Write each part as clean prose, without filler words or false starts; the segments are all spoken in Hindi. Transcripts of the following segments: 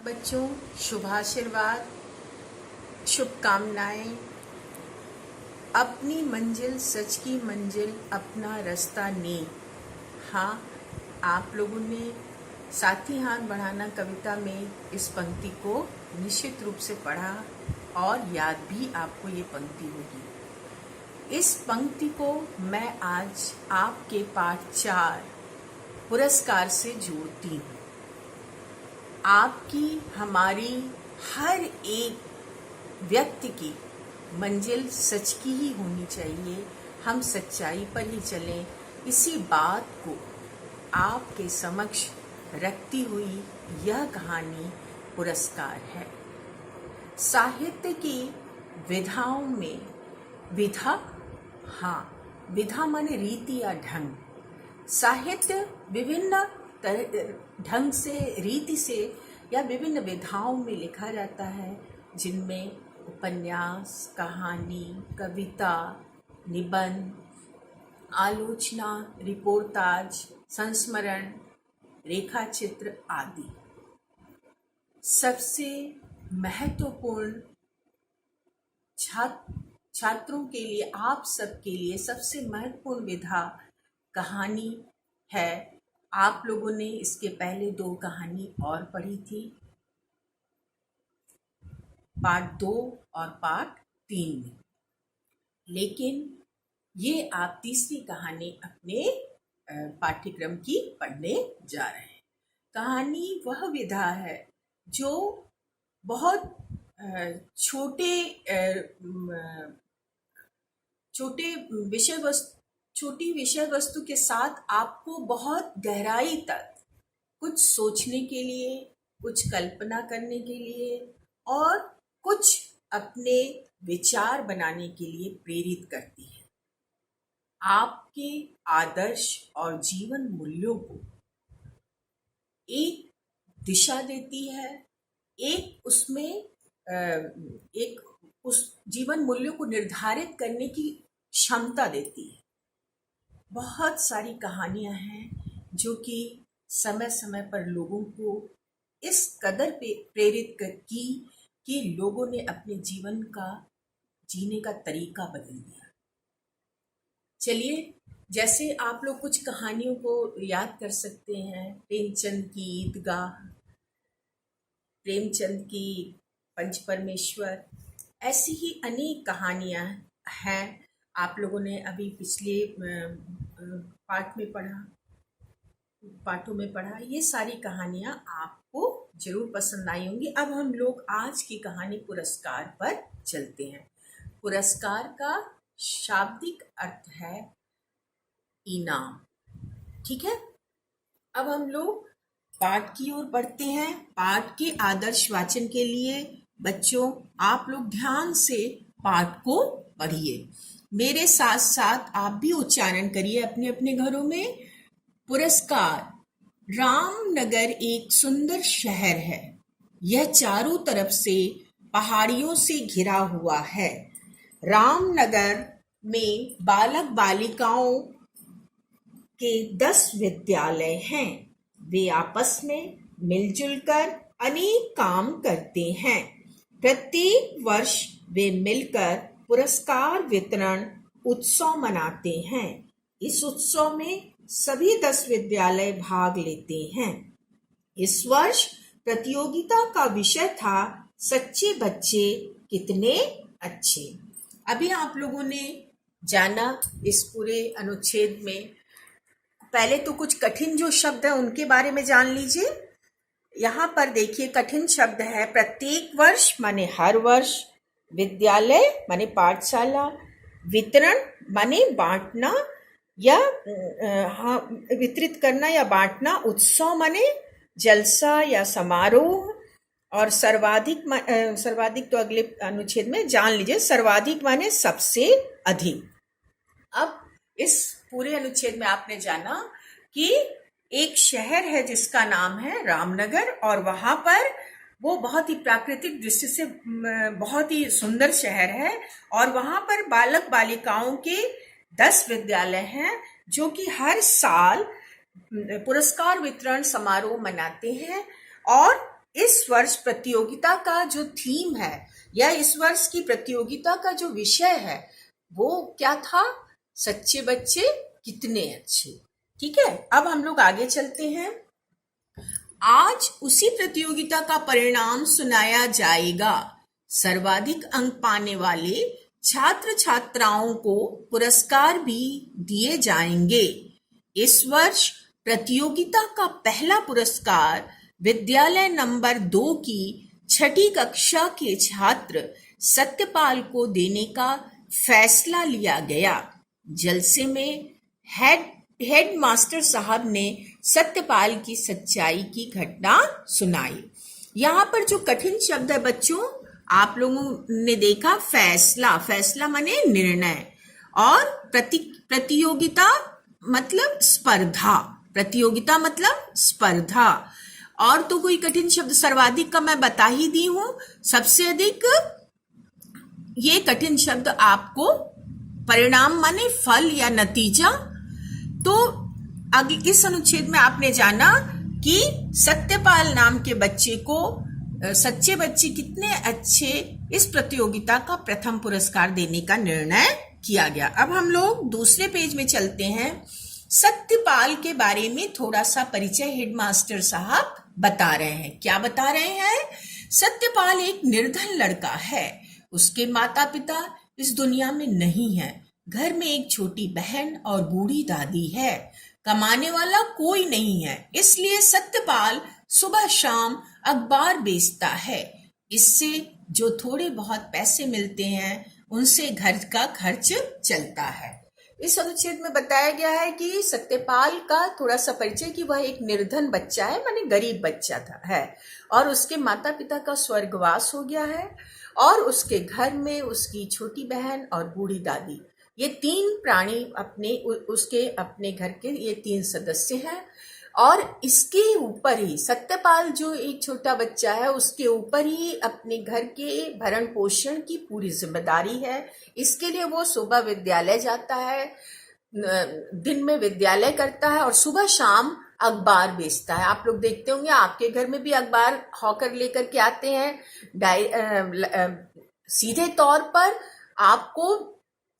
बच्चों, शुभाशीर्वाद, शुभकामनाएं। अपनी मंजिल सच की मंजिल, अपना रास्ता नेक। हाँ, आप लोगों ने साथी हाथ बढ़ाना कविता में इस पंक्ति को निश्चित रूप से पढ़ा और याद भी आपको ये पंक्ति होगी। इस पंक्ति को मैं आज आपके पाठ 4 पुरस्कार से जोड़ती हूँ। आपकी, हमारी, हर एक व्यक्ति की मंजिल सच की ही होनी चाहिए। हम सच्चाई पर ही चलें। इसी बात को आपके समक्ष रखती हुई यह कहानी पुरस्कार है। साहित्य की विधाओं में विधा माने रीति या ढंग। साहित्य विभिन्न ढंग से, रीति से या विभिन्न विधाओं में लिखा जाता है, जिनमें उपन्यास, कहानी, कविता, निबंध, आलोचना, रिपोर्टाज, संस्मरण, रेखाचित्र आदि। सबसे महत्वपूर्ण छात्रों के लिए, आप सबके लिए सबसे महत्वपूर्ण विधा कहानी है। आप लोगों ने इसके पहले 2 कहानी और पढ़ी थी, पार्ट 2 और पार्ट 3 में, लेकिन ये आप तीसरी कहानी अपने पाठ्यक्रम की पढ़ने जा रहे हैं। कहानी वह विधा है जो बहुत छोटी विषय वस्तु के साथ आपको बहुत गहराई तक कुछ सोचने के लिए, कुछ कल्पना करने के लिए और कुछ अपने विचार बनाने के लिए प्रेरित करती है। आपके आदर्श और जीवन मूल्यों को एक दिशा देती है, उस जीवन मूल्यों को निर्धारित करने की क्षमता देती है। बहुत सारी कहानियां हैं जो कि समय समय पर लोगों को इस कदर पे प्रेरित की कि लोगों ने अपने जीवन का जीने का तरीका बदल दिया। चलिए, जैसे आप लोग कुछ कहानियों को याद कर सकते हैं। प्रेमचंद की ईदगाह, प्रेमचंद की पंच परमेश्वर, ऐसी ही अनेक कहानियां हैं। आप लोगों ने अभी पिछले पाठों में पढ़ा। ये सारी कहानियां आपको जरूर पसंद आई होंगी। अब हम लोग आज की कहानी पुरस्कार पर चलते हैं। पुरस्कार का शाब्दिक अर्थ है इनाम। ठीक है, अब हम लोग पाठ की ओर बढ़ते हैं। पाठ के आदर्श वाचन के लिए बच्चों, आप लोग ध्यान से पाठ को पढ़िए। मेरे साथ साथ आप भी उच्चारण करिए अपने अपने घरों में। पुरस्कार। रामनगर एक सुंदर शहर है। यह चारों तरफ से पहाड़ियों से घिरा हुआ है। रामनगर में बालक बालिकाओं के 10 विद्यालय हैं। वे आपस में मिलजुल कर अनेक काम करते हैं। प्रत्येक वर्ष वे मिलकर पुरस्कार वितरण उत्सव मनाते हैं। इस उत्सव में सभी 10 विद्यालय भाग लेते हैं। इस वर्ष प्रतियोगिता का विषय था सच्चे बच्चे कितने अच्छे। अभी आप लोगों ने जाना इस पूरे अनुच्छेद में। पहले तो कुछ कठिन जो शब्द है उनके बारे में जान लीजिए। यहाँ पर देखिए, कठिन शब्द है प्रत्येक वर्ष माने हर वर्ष, विद्यालय माने पाठशाला, वितरण माने बांटना या वितरित करना या बांटना, उत्सव माने जलसा या समारोह, और सर्वाधिक तो अगले अनुच्छेद में जान लीजिए। सर्वाधिक माने सबसे अधिक। अब इस पूरे अनुच्छेद में आपने जाना कि एक शहर है जिसका नाम है रामनगर, और वहां पर वो बहुत ही प्राकृतिक दृष्टि से बहुत ही सुंदर शहर है, और वहां पर बालक बालिकाओं के 10 विद्यालय हैं जो कि हर साल पुरस्कार वितरण समारोह मनाते हैं। और इस वर्ष प्रतियोगिता का जो थीम है या इस वर्ष की प्रतियोगिता का जो विषय है वो क्या था? सच्चे बच्चे कितने अच्छे। ठीक है, अब हम लोग आगे चलते हैं। आज उसी प्रतियोगिता का परिणाम सुनाया जाएगा। सर्वाधिक अंक पाने वाले छात्र छात्राओं को पुरस्कार भी दिए जाएंगे। इस वर्ष प्रतियोगिता का पहला पुरस्कार विद्यालय नंबर 2 की 6ठी कक्षा के छात्र सत्यपाल को देने का फैसला लिया गया। जलसे में हेड मास्टर साहब ने सत्यपाल की सच्चाई की घटना सुनाई। यहाँ पर जो कठिन शब्द है बच्चों, आप लोगों ने देखा फैसला माने निर्णय, और प्रतियोगिता मतलब स्पर्धा। प्रतियोगिता मतलब स्पर्धा। और तो कोई कठिन शब्द, सर्वाधिक का मैं बता ही दी हूं। सबसे अधिक ये कठिन शब्द आपको परिणाम माने फल या नतीजा। तो अगले इस अनुच्छेद में आपने जाना कि सत्यपाल नाम के बच्चे को सच्चे बच्चे कितने अच्छे इस प्रतियोगिता का प्रथम पुरस्कार देने का निर्णय किया गया। अब हम लोग दूसरे पेज में चलते हैं। सत्यपाल के बारे में थोड़ा सा परिचय हेडमास्टर साहब बता रहे हैं। क्या बता रहे हैं? सत्यपाल एक निर्धन लड़का है। उसके माता पिता इस दुनिया में नहीं है। घर में एक छोटी बहन और बूढ़ी दादी है। कमाने वाला कोई नहीं है, इसलिए सत्यपाल सुबह शाम अखबार बेचता है। इससे जो थोड़े बहुत पैसे मिलते हैं उनसे घर का खर्च चलता है। इस अनुच्छेद में बताया गया है कि सत्यपाल का थोड़ा सा परिचय कि वह एक निर्धन बच्चा है, माने गरीब बच्चा है, और उसके माता पिता का स्वर्गवास हो गया है, और उसके घर में उसकी छोटी बहन और बूढ़ी दादी, ये 3 प्राणी उसके अपने घर के ये 3 सदस्य हैं। और इसके ऊपर ही सत्यपाल जो एक छोटा बच्चा है उसके ऊपर ही अपने घर के भरण पोषण की पूरी जिम्मेदारी है। इसके लिए वो सुबह विद्यालय जाता है, दिन में विद्यालय करता है और सुबह शाम अखबार बेचता है। आप लोग देखते होंगे आपके घर में भी अखबार हॉकर लेकर के आते हैं। सीधे तौर पर आपको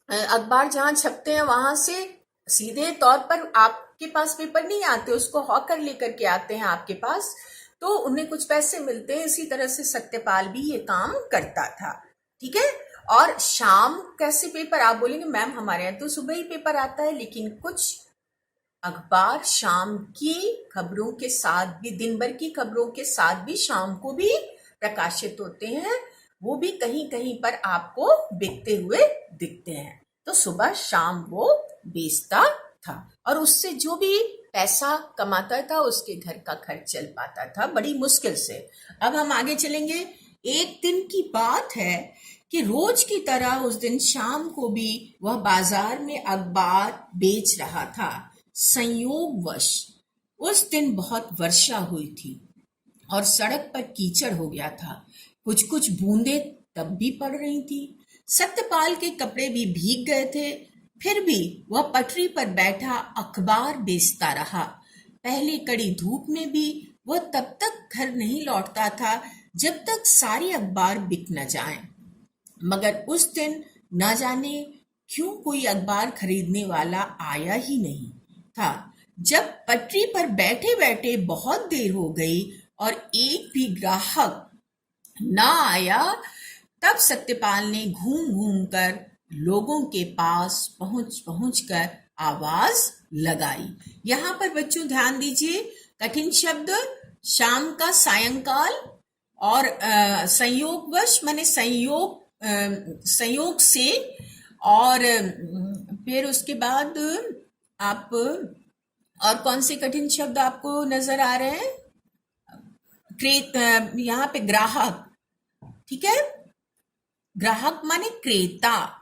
अखबार जहां छपते हैं वहां से सीधे तौर पर आपके पास पेपर नहीं आते, उसको हॉकर लेकर के आते हैं आपके पास, तो उन्हें कुछ पैसे मिलते हैं। इसी तरह से सत्यपाल भी ये काम करता था। ठीक है। और शाम कैसे पेपर? आप बोलेंगे मैम हमारे यहाँ तो सुबह ही पेपर आता है, लेकिन कुछ अखबार शाम की खबरों के साथ भी, दिन भर की खबरों के साथ भी शाम को भी प्रकाशित होते हैं। वो भी कहीं कहीं पर आपको बिकते हुए दिखते हैं। तो सुबह शाम वो बेचता था और उससे जो भी पैसा कमाता था उसके घर का खर्च चल पाता था बड़ी मुश्किल से। अब हम आगे चलेंगे। एक दिन की बात है कि रोज की तरह उस दिन शाम को भी वह बाजार में अखबार बेच रहा था। संयोगवश उस दिन बहुत वर्षा हुई थी और सड़क पर कीचड़ हो गया था। कुछ कुछ बूंदें तब भी पड़ रही थी। सत्यपाल के कपड़े भी भीग गए थे, फिर भी वह पटरी पर बैठा अखबार बेचता रहा। पहली कड़ी धूप में भी वह तब तक घर नहीं लौटता था जब तक सारी अखबार बिक न जाएं। मगर उस दिन न जाने क्यों कोई अखबार खरीदने वाला आया ही नहीं था। जब पटरी पर बैठे बैठे बहुत देर हो गई और एक भी ग्राहक ना आया, तब सत्यपाल ने घूम घूम कर लोगों के पास पहुंच कर आवाज लगाई। यहाँ पर बच्चों ध्यान दीजिए, कठिन शब्द शाम का सायंकाल और संयोगवश माने संयोग से, और फिर उसके बाद आप और कौन से कठिन शब्द आपको नजर आ रहे हैं? यहाँ पे ग्राहक, ठीक है। ग्राहक माने क्रेता,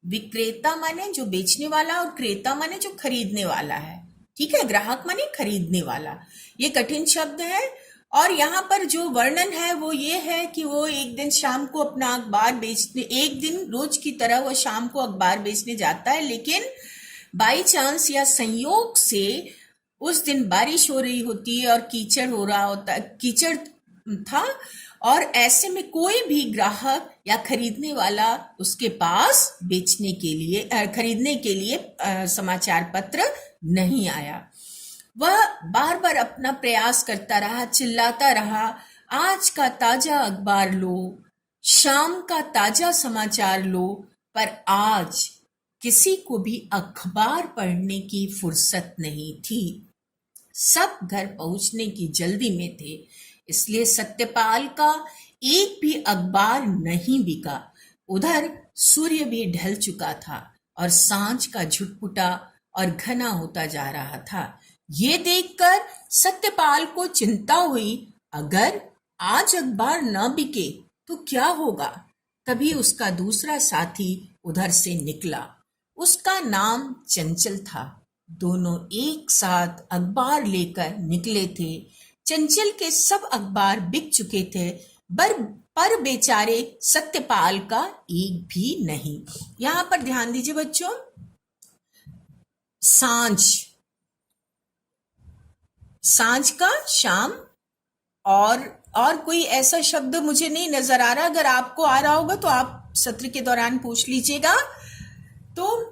विक्रेता माने जो बेचने वाला और क्रेता माने जो खरीदने वाला है। ठीक है, ग्राहक माने खरीदने वाला। ये कठिन शब्द है। और यहाँ पर जो वर्णन है वो ये है कि वो एक दिन शाम को अपना अखबार बेचने, एक दिन रोज की तरह वो शाम को अखबार बेचने जाता है, लेकिन बाई चांस या संयोग से उस दिन बारिश हो रही होती है और कीचड़ हो रहा होता है। कीचड़ था और ऐसे में कोई भी ग्राहक या खरीदने वाला उसके पास खरीदने के लिए समाचार पत्र नहीं आया। वह बार बार अपना प्रयास करता रहा, चिल्लाता रहा, आज का ताजा अखबार लो, शाम का ताजा समाचार लो, पर आज किसी को भी अखबार पढ़ने की फुर्सत नहीं थी। सब घर पहुंचने की जल्दी में थे, इसलिए सत्यपाल का एक भी अखबार नहीं बिका। उधर सूर्य भी ढल चुका था और सांझ का झुटपुटा और घना होता जा रहा था। ये देखकर सत्यपाल को चिंता हुई, अगर आज अखबार न बिके तो क्या होगा। तभी उसका दूसरा साथी उधर से निकला। उसका नाम चंचल था। दोनों एक साथ अखबार लेकर निकले थे। चंचल के सब अखबार बिक चुके थे, पर बेचारे सत्यपाल का एक भी नहीं। यहां पर ध्यान दीजिए बच्चों, सांझ का शाम और कोई ऐसा शब्द मुझे नहीं नजर आ रहा। अगर आपको आ रहा होगा तो आप सत्र के दौरान पूछ लीजिएगा। तो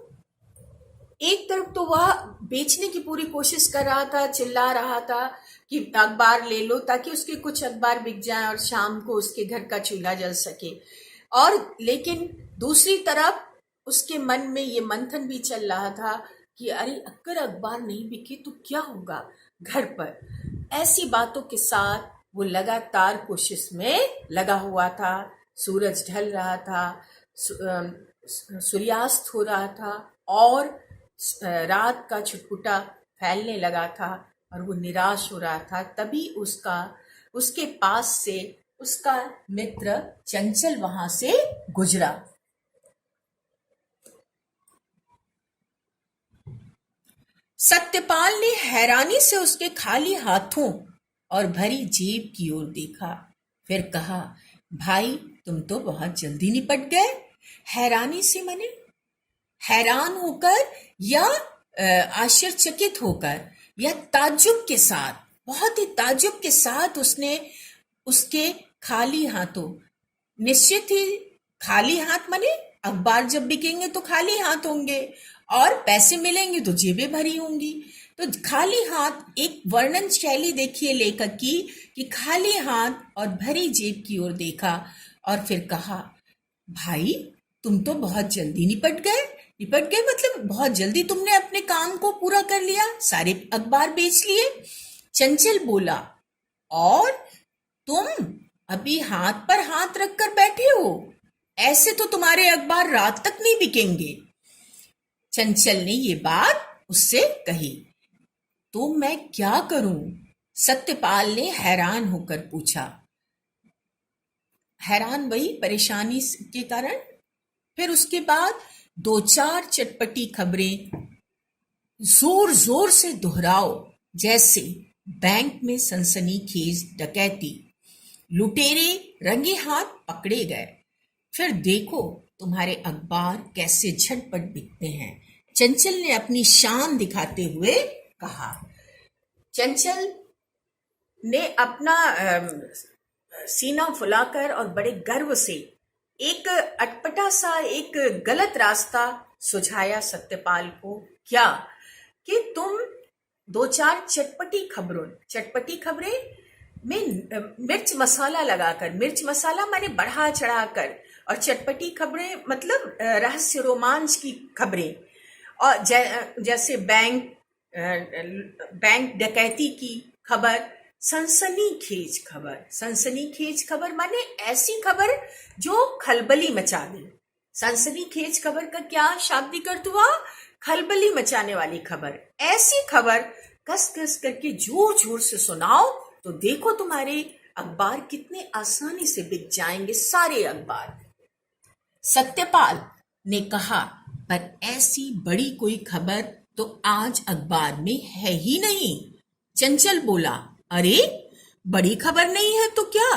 एक तरफ तो वह बेचने की पूरी कोशिश कर रहा था, चिल्ला रहा था कि अखबार ले लो ताकि उसके कुछ अखबार बिक जाएं और शाम को उसके घर का चूल्हा जल सके। और लेकिन दूसरी तरफ उसके मन में ये मंथन भी चल रहा था कि अरे अगर अखबार नहीं बिके तो क्या होगा घर पर। ऐसी बातों के साथ वो लगातार कोशिश में लगा हुआ था। सूरज ढल रहा था, सूर्यास्त हो रहा था और रात का छुटपुटा फैलने लगा था और वो निराश हो रहा था। तभी उसके पास से उसका मित्र चंचल वहां से गुजरा। सत्यपाल ने हैरानी से उसके खाली हाथों और भरी जेब की ओर देखा, फिर कहा, भाई तुम तो बहुत जल्दी निपट गए। हैरानी से माने हैरान होकर या आश्चर्यचकित होकर या ताज्जुब के साथ, बहुत ही ताज्जुब के साथ उसने उसके खाली हाथों, निश्चित ही खाली हाथ माने अखबार जब बिकेंगे तो खाली हाथ होंगे और पैसे मिलेंगे तो जेबें भरी होंगी। तो खाली हाथ, एक वर्णन शैली देखिए लेखक की कि खाली हाथ और भरी जेब की ओर देखा और फिर कहा, भाई तुम तो बहुत जल्दी निपट गए मतलब बहुत जल्दी तुमने अपने काम को पूरा कर लिया, सारे अखबार बेच लिए। चंचल बोला, और तुम अभी हाथ पर हाथ रखकर बैठे हो, ऐसे तो तुम्हारे अखबार रात तक नहीं बिकेंगे। चंचल ने ये बात उससे कही। तो मैं क्या करूं? सत्यपाल ने हैरान होकर पूछा। हैरान वही परेशानी के कारण। फिर उसके बाद 2-4 चटपटी खबरें जोर जोर से दोहराओ, जैसे बैंक में सनसनीखेज डकैती, लुटेरे रंगे हाथ पकड़े गए, फिर देखो तुम्हारे अखबार कैसे झटपट बिकते हैं। चंचल ने अपनी शान दिखाते हुए कहा। चंचल ने अपना सीना फुलाकर और बड़े गर्व से एक अटपटा सा एक गलत रास्ता सुझाया सत्यपाल को। क्या कि तुम 2-4 चटपटी खबरें में मिर्च मसाला लगाकर, मिर्च मसाला माने बढ़ा चढ़ाकर, और चटपटी खबरें मतलब रहस्य रोमांच की खबरें, और जैसे बैंक डकैती की खबर, सनसनीखेज खबर माने ऐसी खबर जो खलबली मचा दे। सनसनीखेज खबर का क्या शाब्दिक अर्थ हुआ? खलबली मचाने वाली खबर। ऐसी खबर कस कस करके जोर जोर से सुनाओ तो देखो तुम्हारे अखबार कितने आसानी से बिक जाएंगे, सारे अखबार। सत्यपाल ने कहा, पर ऐसी बड़ी कोई खबर तो आज अखबार में है ही नहीं। चंचल बोला, अरे बड़ी खबर नहीं है तो क्या,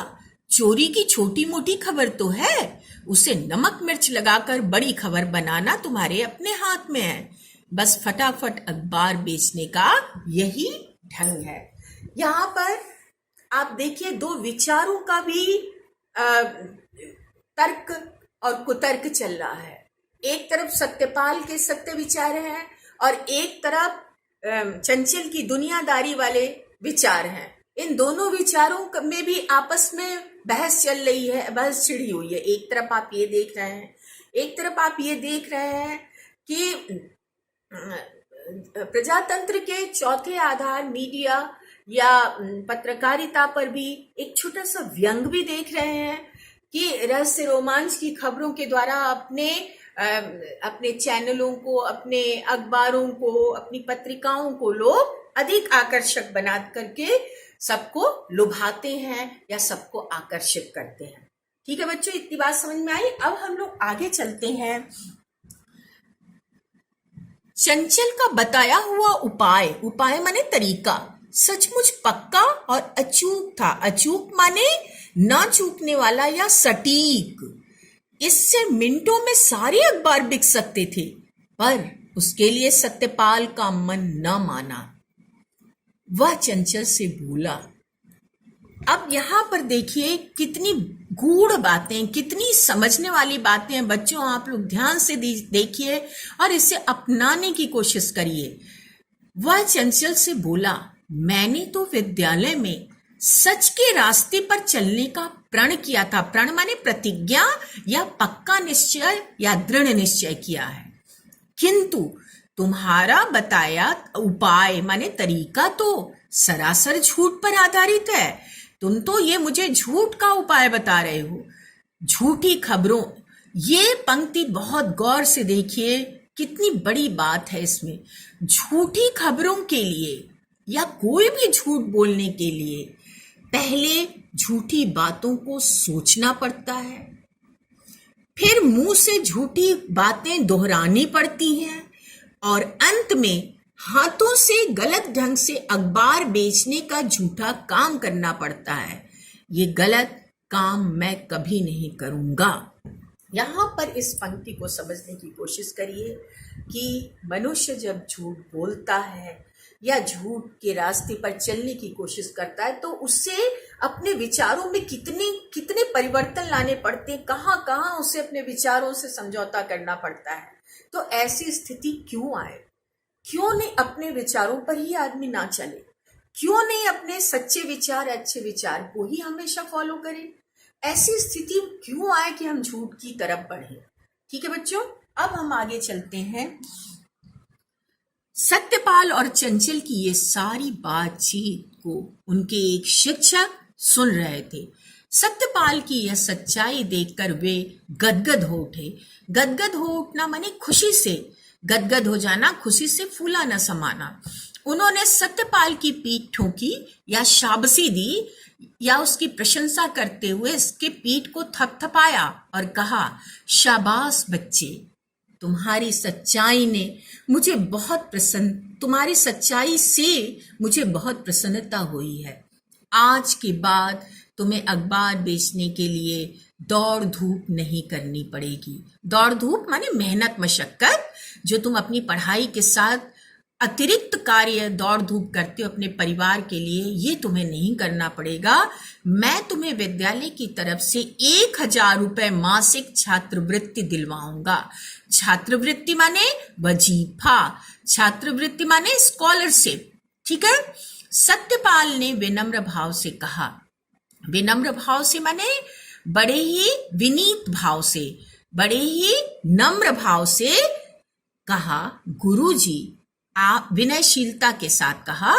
चोरी की छोटी मोटी खबर तो है, उसे नमक मिर्च लगाकर बड़ी खबर बनाना तुम्हारे अपने हाथ में है। बस फटाफट अखबार बेचने का यही ढंग है। यहाँ पर आप देखिए दो विचारों का भी अ, तर्क और कुतर्क चल रहा है। एक तरफ सत्यपाल के सत्य विचार हैं और एक तरफ चंचल की दुनियादारी वाले विचार हैं। इन दोनों विचारों में भी आपस में बहस चल रही है, बहस छिड़ी हुई है। एक तरफ आप ये देख रहे हैं, एक तरफ आप ये देख रहे हैं कि प्रजातंत्र के चौथे आधार मीडिया या पत्रकारिता पर भी एक छोटा सा व्यंग भी देख रहे हैं कि रहस्य रोमांच की खबरों के द्वारा अपने चैनलों को, अपने अखबारों को, अपनी पत्रिकाओं को लोग अधिक आकर्षक बना करके सबको लुभाते हैं या सबको आकर्षित करते हैं। ठीक है बच्चों, इतनी बात समझ में आई। अब हम लोग आगे चलते हैं। चंचल का बताया हुआ उपाय, उपाय माने तरीका, सचमुच पक्का और अचूक था। अचूक माने ना चूकने वाला या सटीक। इससे मिनटों में सारे अखबार बिक सकते थे, पर उसके लिए सत्यपाल का मन न माना। वह चंचल से बोला। अब यहां पर देखिए कितनी गूढ़ बातें, कितनी समझने वाली बातें हैं बच्चों। आप लोग ध्यान से देखिए और इसे अपनाने की कोशिश करिए। वह चंचल से बोला, मैंने तो विद्यालय में सच के रास्ते पर चलने का प्रण किया था। प्रण माने प्रतिज्ञा या पक्का निश्चय या दृढ़ निश्चय किया है, किंतु तुम्हारा बताया उपाय माने तरीका तो सरासर झूठ पर आधारित है। तुम तो ये मुझे झूठ का उपाय बता रहे हो, झूठी खबरों। ये पंक्ति बहुत गौर से देखिए, कितनी बड़ी बात है इसमें। झूठी खबरों के लिए या कोई भी झूठ बोलने के लिए पहले झूठी बातों को सोचना पड़ता है, फिर मुंह से झूठी बातें दोहरानी पड़ती हैं और अंत में हाथों से गलत ढंग से अखबार बेचने का झूठा काम करना पड़ता है। ये गलत काम मैं कभी नहीं करूंगा। यहाँ पर इस पंक्ति को समझने की कोशिश करिए कि मनुष्य जब झूठ बोलता है या झूठ के रास्ते पर चलने की कोशिश करता है तो उससे अपने विचारों में कितने परिवर्तन लाने पड़ते हैं, कहाँ कहाँ उसे अपने विचारों से समझौता करना पड़ता है। तो ऐसी स्थिति क्यों आए? क्यों नहीं अपने विचारों पर ही आदमी ना चले? क्यों नहीं अपने सच्चे विचार, अच्छे विचार को ही हमेशा फॉलो करे? ऐसी स्थिति क्यों आए कि हम झूठ की तरफ बढ़े? ठीक है बच्चों, अब हम आगे चलते हैं। सत्यपाल और चंचल की ये सारी बातचीत को उनके एक शिक्षक सुन रहे थे। सत्यपाल की यह सच्चाई देखकर वे गदगद हो उठे। गदगद हो उठना माने खुशी से, गदगद हो जाना, खुशी से फूला न समाना। उन्होंने सत्यपाल की पीठ ठोकी या शाबाशी दी या उसकी प्रशंसा करते हुए इसके पीठ को थपथपाया और कहा, शाबाश बच्चे, तुम्हारी सच्चाई ने मुझे बहुत तुम्हारी सच्चाई से मुझे बहुत प्रसन्नता हुई है। आज के बाद तुम्हें अखबार बेचने के लिए दौड़ धूप नहीं करनी पड़ेगी। दौड़ धूप माने मेहनत मशक्कत, जो तुम अपनी पढ़ाई के साथ अतिरिक्त कार्य दौड़ धूप करते हो अपने परिवार के लिए, ये तुम्हें नहीं करना पड़ेगा। मैं तुम्हें विद्यालय की तरफ से 1000 रुपए मासिक छात्रवृत्ति दिलवाऊंगा। छात्रवृत्ति माने वजीफा, छात्रवृत्ति माने स्कॉलरशिप। ठीक है। सत्यपाल ने विनम्र भाव से कहा। विनम्र भाव से माने बड़े ही विनीत भाव से, बड़े ही नम्र भाव से कहा, गुरुजी, आप विनयशीलता के साथ कहा,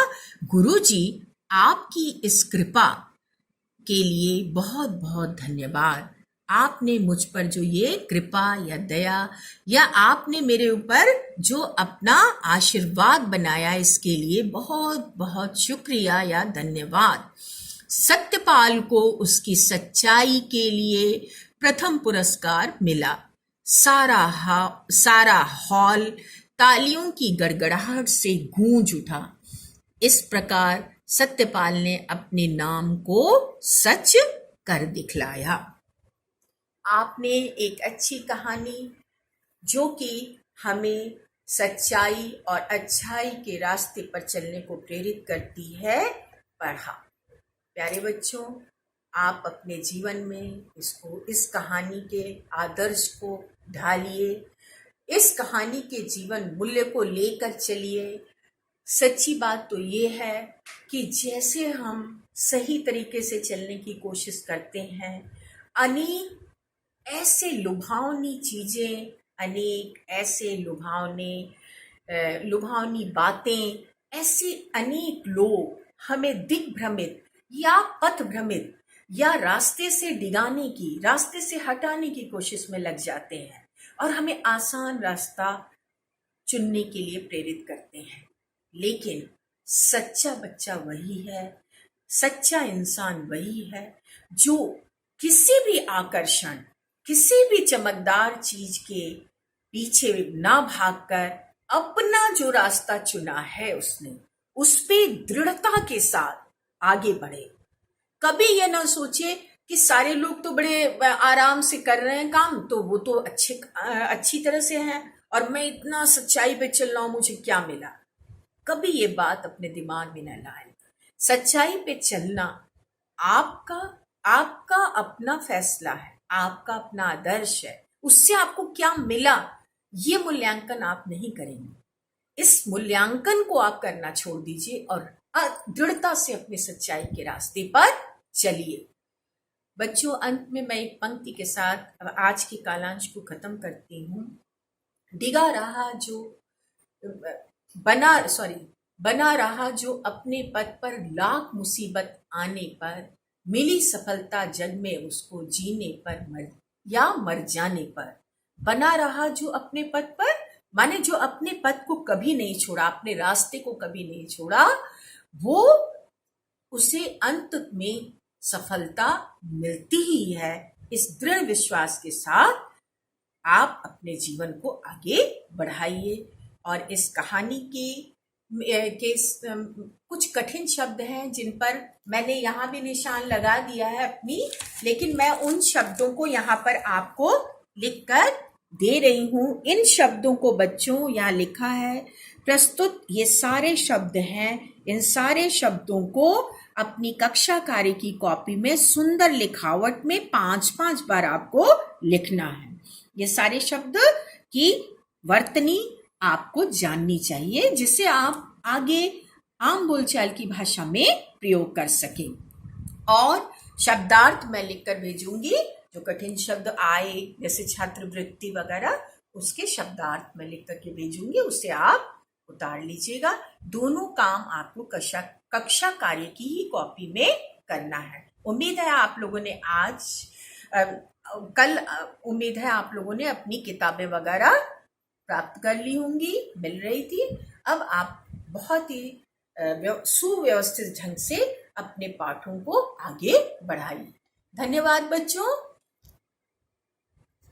गुरुजी, आपकी इस कृपा के लिए बहुत बहुत धन्यवाद। आपने मुझ पर जो ये कृपा या दया या आपने मेरे ऊपर जो अपना आशीर्वाद बनाया, इसके लिए बहुत बहुत शुक्रिया या धन्यवाद। सत्यपाल को उसकी सच्चाई के लिए प्रथम पुरस्कार मिला। सारा हॉल तालियों की गड़गड़ाहट से गूंज उठा। इस प्रकार सत्यपाल ने अपने नाम को सच कर दिखलाया। आपने एक अच्छी कहानी जो कि हमें सच्चाई और अच्छाई के रास्ते पर चलने को प्रेरित करती है पढ़ा। प्यारे बच्चों, आप अपने जीवन में इस कहानी के आदर्श को ढालिए, इस कहानी के जीवन मूल्य को लेकर चलिए। सच्ची बात तो ये है कि जैसे हम सही तरीके से चलने की कोशिश करते हैं, अनेक ऐसे लुभावनी चीजें, अनेक ऐसे लुभावनी बातें, ऐसे अनेक लोग हमें दिग्भ्रमित या पथ भ्रमित या रास्ते से डिगाने की, रास्ते से हटाने की कोशिश में लग जाते हैं और हमें आसान रास्ता चुनने के लिए प्रेरित करते हैं। लेकिन सच्चा बच्चा वही है, सच्चा इंसान वही है जो किसी भी आकर्षण, किसी भी चमकदार चीज के पीछे ना भागकर अपना जो रास्ता चुना है उसने, उस पे दृढ़ता के साथ आगे बढ़े। कभी ये ना सोचे कि सारे लोग तो बड़े आराम से कर रहे हैं काम, तो वो तो अच्छी तरह से हैं और मैं इतना सच्चाई पे चल रहा हूं, मुझे क्या मिला। कभी ये बात अपने दिमाग में न लाए। सच्चाई पे चलना आपका अपना फैसला है, आपका अपना आदर्श है। उससे आपको क्या मिला, ये मूल्यांकन आप नहीं करेंगे। इस मूल्यांकन को आप करना छोड़ दीजिए और दृढ़ता से अपने सच्चाई के रास्ते पर चलिए। बच्चों, अंत में मैं एक पंक्ति के साथ आज की कालांश को खत्म करती हूँ। बना रहा जो अपने पद पर लाख मुसीबत आने पर, मिली सफलता जग में उसको जीने पर मर जाने पर। बना रहा जो अपने पद पर, माने जो अपने पद को कभी नहीं छोड़ा, अपने रास्ते को कभी नहीं छोड़ा, वो उसे अंत में सफलता मिलती ही है। इस दृढ़ विश्वास के साथ आप अपने जीवन को आगे बढ़ाइए। और इस कहानी के कुछ कठिन शब्द हैं जिन पर मैंने यहाँ भी निशान लगा दिया है अपनी, लेकिन मैं उन शब्दों को यहाँ पर आपको लिखकर दे रही हूँ। इन शब्दों को बच्चों यहाँ लिखा है, प्रस्तुत ये सारे शब्द हैं। इन सारे शब्दों को अपनी कक्षा कार्य की कॉपी में सुंदर लिखावट में 5-5 बार आपको लिखना है। ये सारे शब्द की वर्तनी आपको जाननी चाहिए, जिसे आप आगे आम बोलचाल की भाषा में प्रयोग कर सकें। और शब्दार्थ मैं लिखकर भेजूंगी। जो कठिन शब्द आए, जैसे छात्रवृत्ति वगैरह, उसके शब्दार्थ मैं लिख करके भेजूंगी, उसे आप उतार लीजिएगा। दोनों काम आपको कक्षा कार्य की ही कॉपी में करना है। उम्मीद है आप लोगों ने उम्मीद है आप लोगों ने अपनी किताबें वगैरह प्राप्त कर ली होंगी, मिल रही थी। अब आप बहुत ही सुव्यवस्थित ढंग से अपने पाठों को आगे बढ़ाइए। धन्यवाद बच्चों।